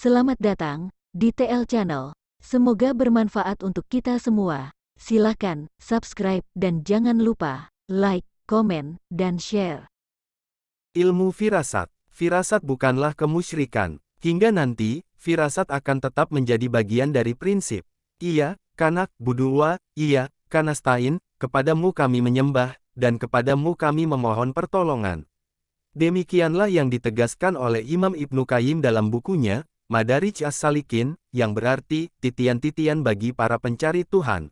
Selamat datang di TL Channel. Semoga bermanfaat untuk kita semua. Silakan subscribe dan jangan lupa like, komen, dan share. Ilmu firasat. Firasat bukanlah kemusyrikan. Hingga nanti, firasat akan tetap menjadi bagian dari prinsip. Iya, kanak, budulwa, iya, kanastain, kepadamu kami menyembah, dan kepadamu kami memohon pertolongan. Demikianlah yang ditegaskan oleh Imam Ibnu Qayyim dalam bukunya, Madarij As-Salikin, yang berarti, titian-titian bagi para pencari Tuhan.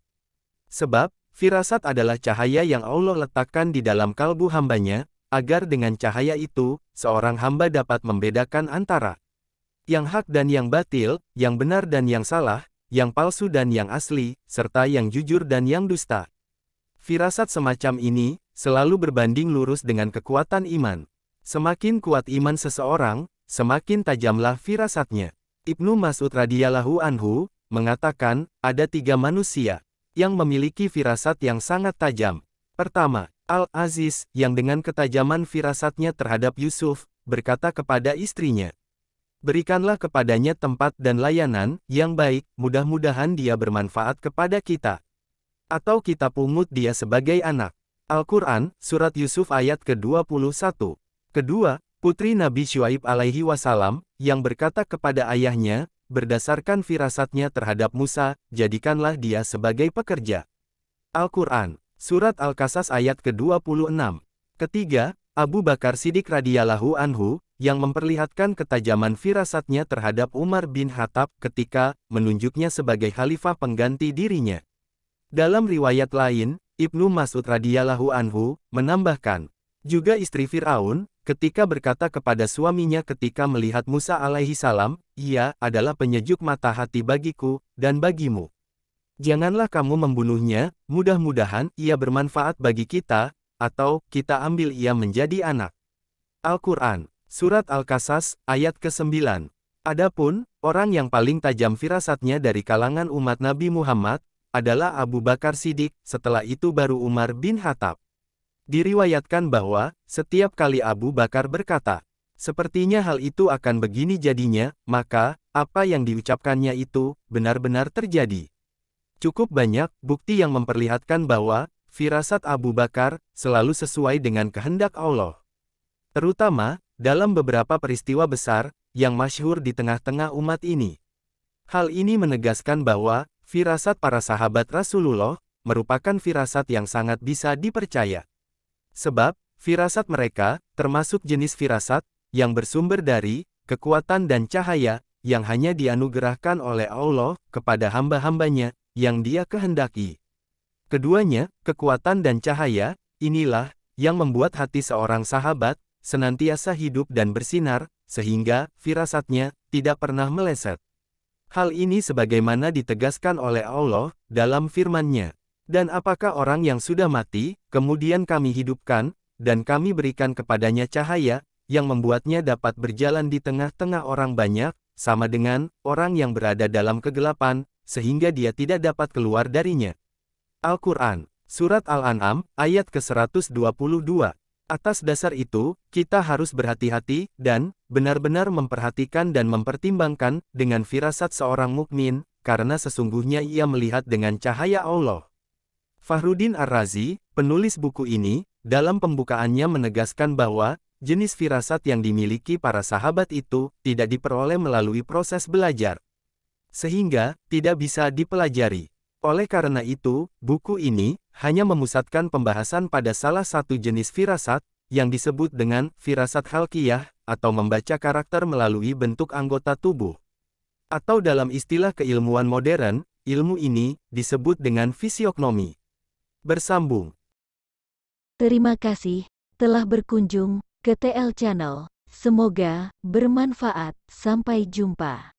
Sebab, firasat adalah cahaya yang Allah letakkan di dalam kalbu hambanya, agar dengan cahaya itu, seorang hamba dapat membedakan antara yang hak dan yang batil, yang benar dan yang salah, yang palsu dan yang asli, serta yang jujur dan yang dusta. Firasat semacam ini, selalu berbanding lurus dengan kekuatan iman. Semakin kuat iman seseorang, semakin tajamlah firasatnya. Ibnu Mas'ud radhiyallahu anhu mengatakan, ada 3 manusia yang memiliki firasat yang sangat tajam. Pertama, Al-Aziz, yang dengan ketajaman firasatnya terhadap Yusuf, berkata kepada istrinya, berikanlah kepadanya tempat dan layanan yang baik, mudah-mudahan dia bermanfaat kepada kita. Atau kita pungut dia sebagai anak. Al-Quran, Surat Yusuf ayat ke-21. Kedua, putri Nabi Syuaib alaihi wasallam, yang berkata kepada ayahnya, berdasarkan firasatnya terhadap Musa, jadikanlah dia sebagai pekerja. Al-Quran, Surat Al-Qasas ayat ke-26. Ketiga, Abu Bakar Siddiq radhiyallahu anhu, yang memperlihatkan ketajaman firasatnya terhadap Umar bin Khattab ketika menunjuknya sebagai khalifah pengganti dirinya. Dalam riwayat lain, Ibnu Mas'ud radhiyallahu anhu menambahkan, juga istri Fir'aun, ketika berkata kepada suaminya ketika melihat Musa alaihi salam, ia adalah penyejuk mata hati bagiku dan bagimu. Janganlah kamu membunuhnya, mudah-mudahan ia bermanfaat bagi kita, atau kita ambil ia menjadi anak. Al-Quran, Surat Al-Qasas, ayat ke-9. Adapun, orang yang paling tajam firasatnya dari kalangan umat Nabi Muhammad, adalah Abu Bakar Siddiq, setelah itu baru Umar bin Khattab. Diriwayatkan bahwa, setiap kali Abu Bakar berkata, sepertinya hal itu akan begini jadinya, maka, apa yang diucapkannya itu, benar-benar terjadi. Cukup banyak bukti yang memperlihatkan bahwa, firasat Abu Bakar, selalu sesuai dengan kehendak Allah. Terutama, dalam beberapa peristiwa besar, yang masyhur di tengah-tengah umat ini. Hal ini menegaskan bahwa, firasat para sahabat Rasulullah, merupakan firasat yang sangat bisa dipercaya. Sebab, firasat mereka, termasuk jenis firasat, yang bersumber dari, kekuatan dan cahaya, yang hanya dianugerahkan oleh Allah, kepada hamba-hambanya, yang dia kehendaki. Keduanya, kekuatan dan cahaya, inilah, yang membuat hati seorang sahabat, senantiasa hidup dan bersinar, sehingga, firasatnya, tidak pernah meleset. Hal ini sebagaimana ditegaskan oleh Allah, dalam firman-Nya. Dan apakah orang yang sudah mati, kemudian kami hidupkan, dan kami berikan kepadanya cahaya, yang membuatnya dapat berjalan di tengah-tengah orang banyak, sama dengan orang yang berada dalam kegelapan, sehingga dia tidak dapat keluar darinya. Al-Quran, Surat Al-An'am, ayat ke-122. Atas dasar itu, kita harus berhati-hati, dan benar-benar memperhatikan dan mempertimbangkan, dengan firasat seorang mukmin, karena sesungguhnya ia melihat dengan cahaya Allah. Fakhruddin Ar-Razi, penulis buku ini, dalam pembukaannya menegaskan bahwa, jenis firasat yang dimiliki para sahabat itu, tidak diperoleh melalui proses belajar. Sehingga, tidak bisa dipelajari. Oleh karena itu, buku ini, hanya memusatkan pembahasan pada salah satu jenis firasat, yang disebut dengan, firasat khalqiyah, atau membaca karakter melalui bentuk anggota tubuh. Atau dalam istilah keilmuan modern, ilmu ini, disebut dengan fisiognomi. Bersambung. Terima kasih telah berkunjung ke TL Channel. Semoga bermanfaat. Sampai jumpa.